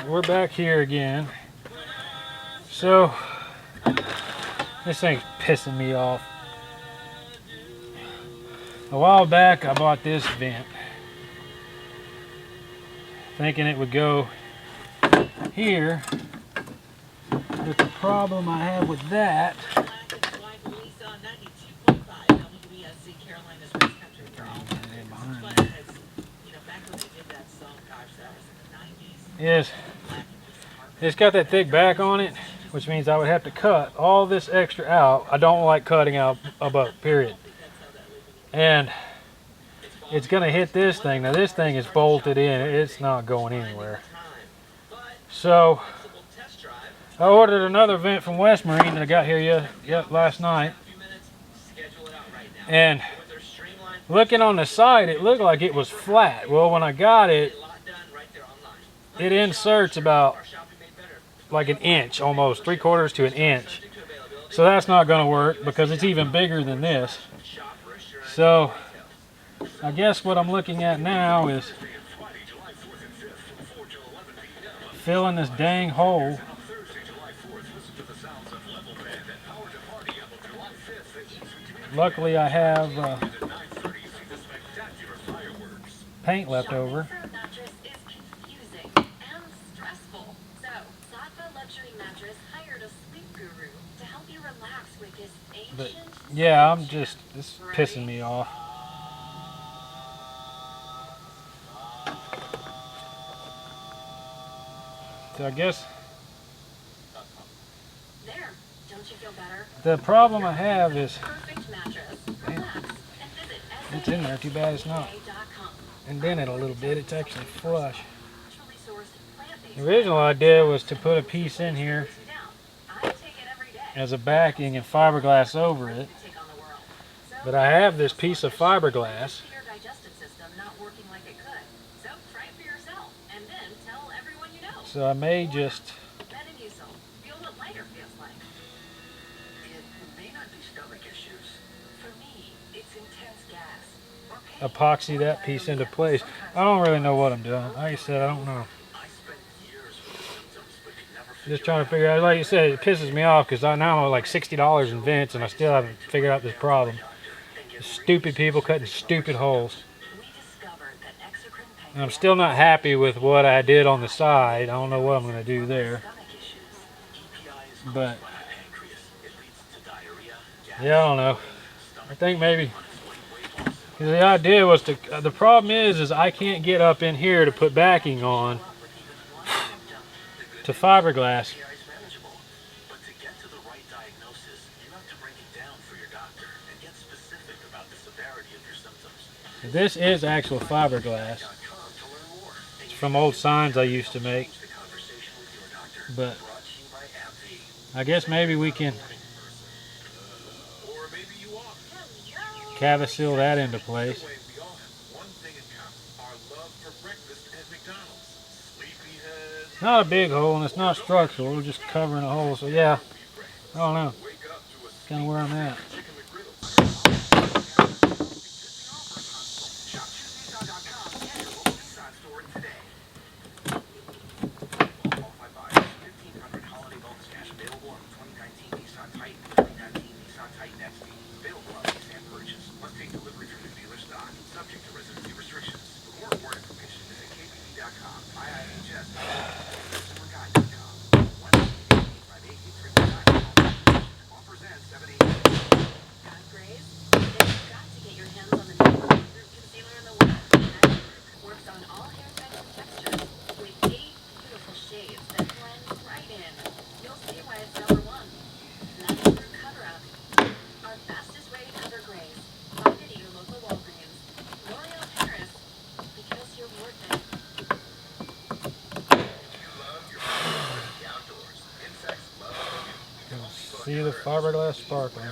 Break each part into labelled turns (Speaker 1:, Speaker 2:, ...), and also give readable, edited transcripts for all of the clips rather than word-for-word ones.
Speaker 1: we're back here again. So, this thing's pissing me off. A while back, I bought this vent, thinking it would go here. But the problem I have with that is it's got that thick back on it, which means I would have to cut all this extra out. I don't like cutting out above, period. And it's gonna hit this thing. Now this thing is bolted in, it's not going anywhere. So I ordered another vent from West Marine that I got here last night. And looking on the side, it looked like it was flat. Well, when I got it, it inserts about like an inch, almost 3/4 to an inch. So that's not going to work because it's even bigger than this. So I guess what I'm looking at now is filling this dang hole. Luckily I have paint left over. But yeah, this is pissing me off. So I guess the problem I have is it's in there. Too bad it's not indented a little bit. It's actually flush. The original idea was to put a piece in here as a backing and fiberglass over it, but I have this piece of fiberglass, so I may just epoxy that piece into place. I don't really know what I'm doing. Like I said, I don't know. Just trying to figure out, like you said, it pisses me off because I now owe like $60 in vents and I still haven't figured out this problem. Stupid people cutting stupid holes. And I'm still not happy with what I did on the side. I don't know what I'm going to do there. But, yeah, I don't know. I think maybe, because the idea was to, the problem is I can't get up in here to put backing on to fiberglass. This is actual fiberglass. It's from old signs I used to make. But I guess maybe we can cavicil that into place. It's not a big hole and it's not structural, we're just covering a hole, so yeah, I don't know. That's kind of where I'm at. See the fiberglass sparkling.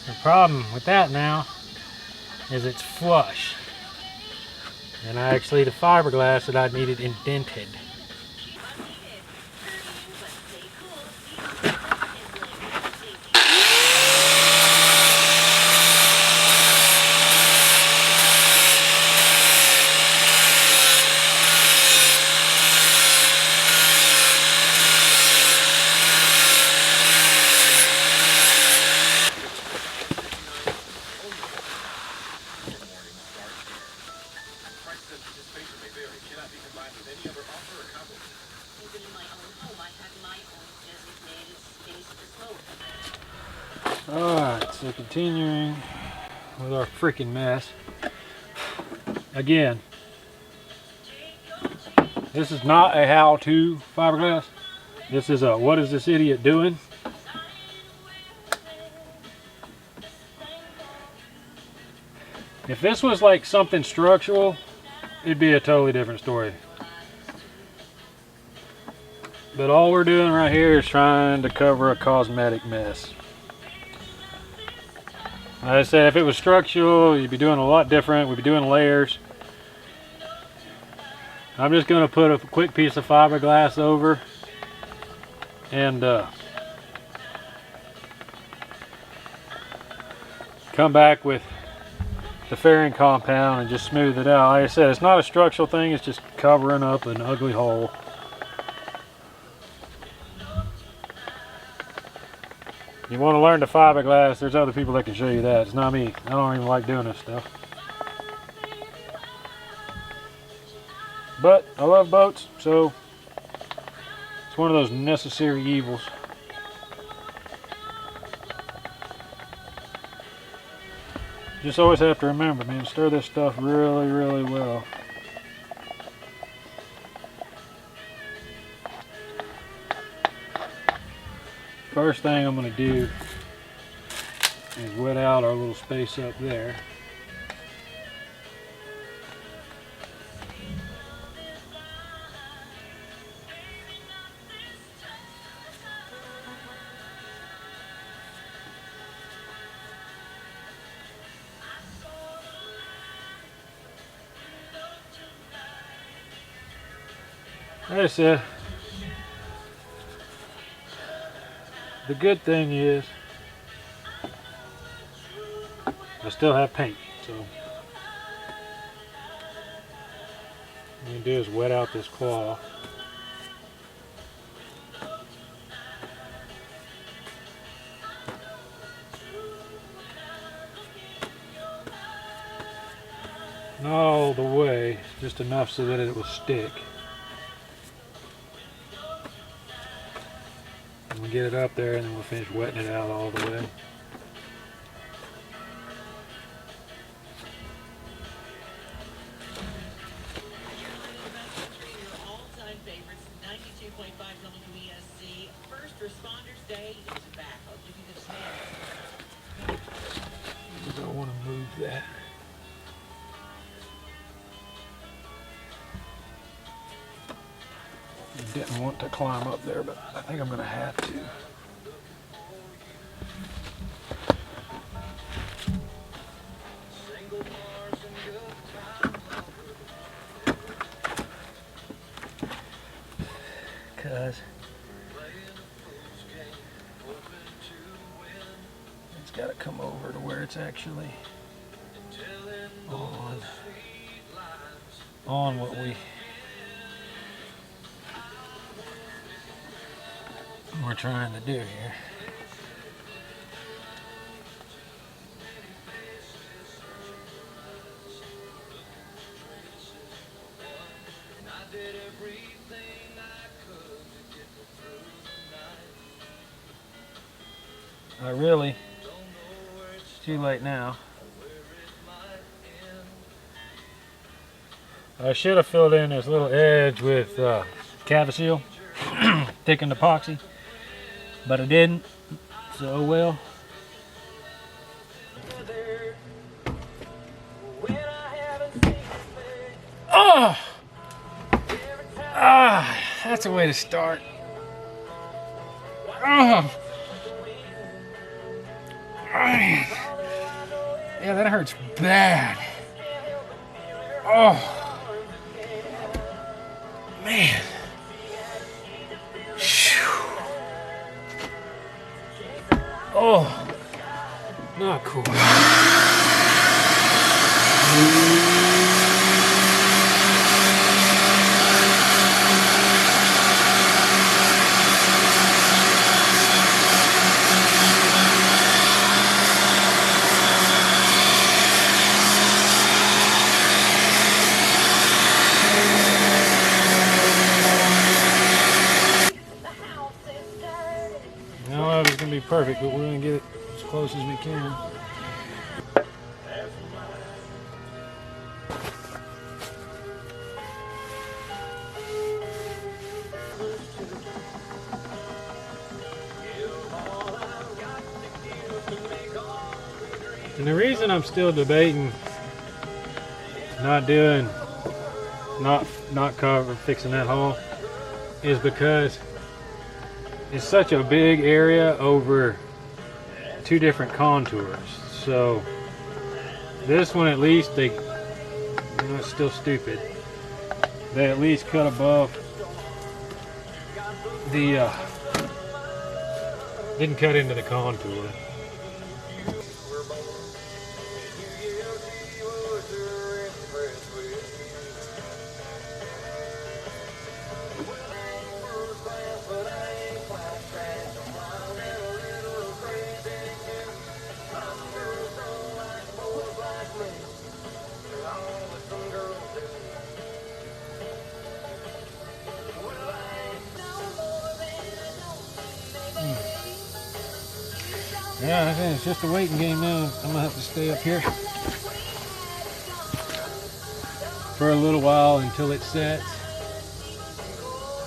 Speaker 1: The problem with that now is it's flush. And actually the fiberglass that I needed indented. Alright, so continuing with our freaking mess. Again, this is not a how-to fiberglass. This is a what is this idiot doing? If this was like something structural, it'd be a totally different story. But all we're doing right here is trying to cover a cosmetic mess. Like I said, if it was structural, you'd be doing a lot different. We'd be doing layers. I'm just going to put a quick piece of fiberglass over and come back with the fairing compound and just smooth it out. Like I said, it's not a structural thing, it's just covering up an ugly hole. You want to learn the fiberglass, there's other people that can show you that. It's not me. I don't even like doing this stuff. But I love boats, so it's one of those necessary evils. Just always have to remember, man, stir this stuff really, really well. First thing I'm going to do is wet out our little space up there. Like I said, the good thing is I still have paint, so what I'm going to do is wet out this cloth. Not all the way, just enough so that it will stick. We'll get it up there and then we'll finish wetting it out all the way.
Speaker 2: All-time favorites, 92.5 WESC. First Responders Day is back. I'll give you this now.
Speaker 1: I don't want to move that. I didn't want to climb up there, but I think I'm going to have to. Because it's got to come over to where it's actually on what we're trying to do here. It's too late now. I should have filled in this little edge with Cavasil, thickened epoxy, but I didn't, so oh well. Oh! Ah, that's a way to start. Oh! Yeah, that hurts bad. Oh, man. Oh, not cool. Now it's gonna be perfect, but we're gonna get it as close as we can. And the reason I'm still debating not fixing that hole is because it's such a big area over two different contours. So this one, at least it's still stupid. They at least cut above the didn't cut into the contour. Yeah, I think it's just a waiting game now. I'm gonna have to stay up here for a little while until it sets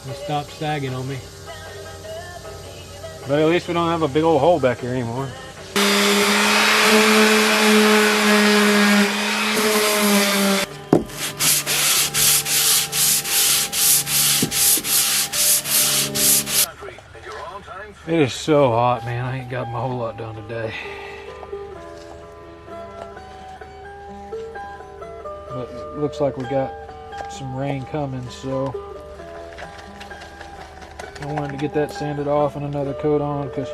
Speaker 1: and stops sagging on me. But at least we don't have a big old hole back here anymore. It is so hot, man. I ain't got my whole lot done today. But it looks like we got some rain coming, so I wanted to get that sanded off and another coat on because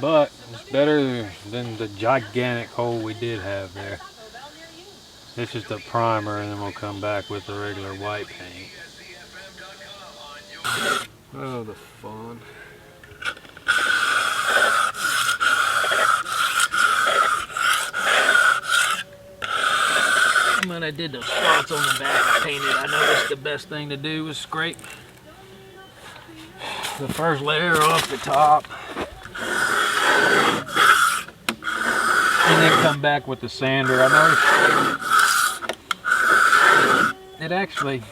Speaker 1: but it's better than the gigantic hole we did have there. This is the primer, and then we'll come back with the regular white paint. Oh, the fun. When I did those spots on the back I painted, I noticed the best thing to do was scrape the first layer off the top and then come back with the sander. I noticed it actually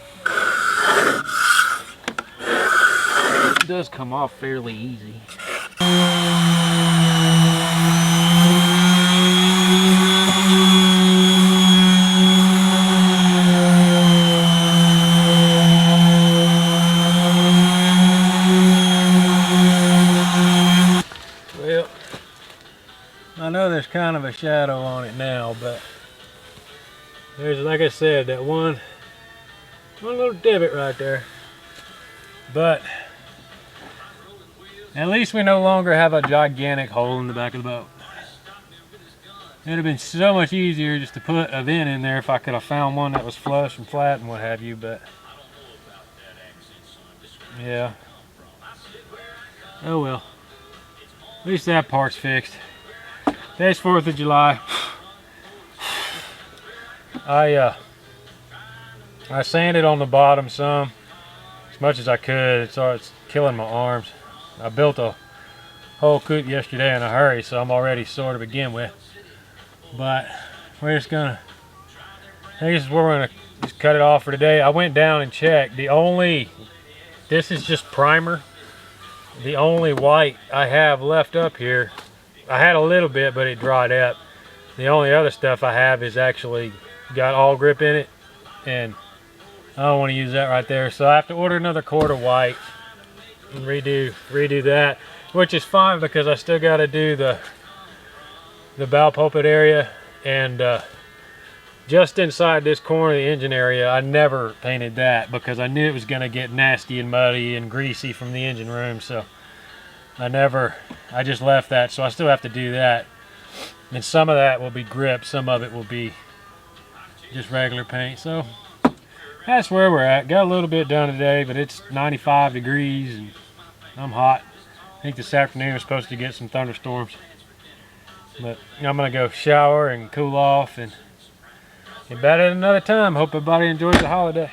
Speaker 1: does come off fairly easy. Well, I know there's kind of a shadow on it now, but there's, like I said, that one little divot right there. But at least we no longer have a gigantic hole in the back of the boat. It would have been so much easier just to put a vent in there if I could have found one that was flush and flat and what have you, but yeah. Oh well. At least that part's fixed. Today's 4th of July. I sanded on the bottom some, as much as I could. It's killing my arms. I built a whole coop yesterday in a hurry, so I'm already sore to begin with. But we're just gonna, I think this is where we're gonna just cut it off for today. I went down and checked. This is just primer. The only white I have left up here, I had a little bit, but it dried up. The only other stuff I have is actually got all grip in it, and I don't want to use that right there. So I have to order another quart of white and redo that, which is fine because I still got to do the bow pulpit area, and just inside this corner of the engine area, I never painted that because I knew it was going to get nasty and muddy and greasy from the engine room. So I just left that. So I still have to do that. And some of that will be grip, some of it will be just regular paint. So that's where we're at. Got a little bit done today, but it's 95 degrees and I'm hot. I think this afternoon we're supposed to get some thunderstorms. But I'm gonna go shower and cool off and get back at another time. Hope everybody enjoys the holiday.